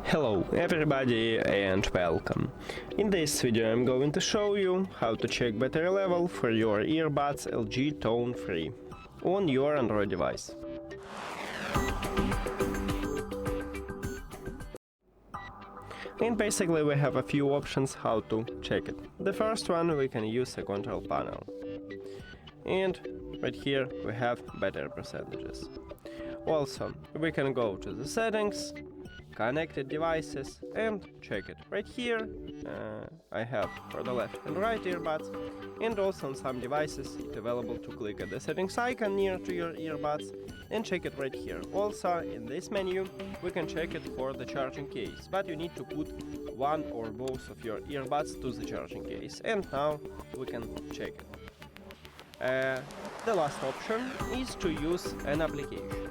Hello everybody and welcome. In this video I'm going to show you how to check battery level for your earbuds LG TONE Free on your Android device. And basically we have a few options how to check it. The first one, we can use a control panel. And right here we have battery percentages. Also, we can go to the settings, connected devices, and check it. Right here I have for the left and right earbuds, and also on some devices it's available to click at the settings icon near to your earbuds and check it right here. Also in this menu we can check it for the charging case, but you need to put one or both of your earbuds to the charging case, and now we can check it. The last option is to use an application.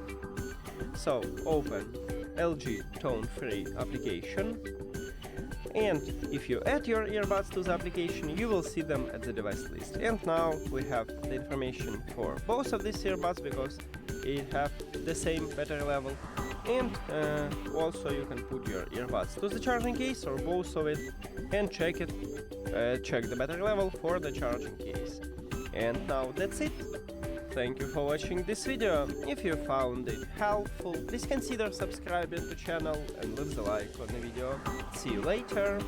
So open LG TONE Free application, and if you add your earbuds to the application you will see them at the device list. And now we have the information for both of these earbuds because it have the same battery level, and also you can put your earbuds to the charging case or both of it and check the battery level for the charging case. And now that's it. Thank you for watching this video. If you found it helpful, please consider subscribing to the channel and leave the like on the video. See you later!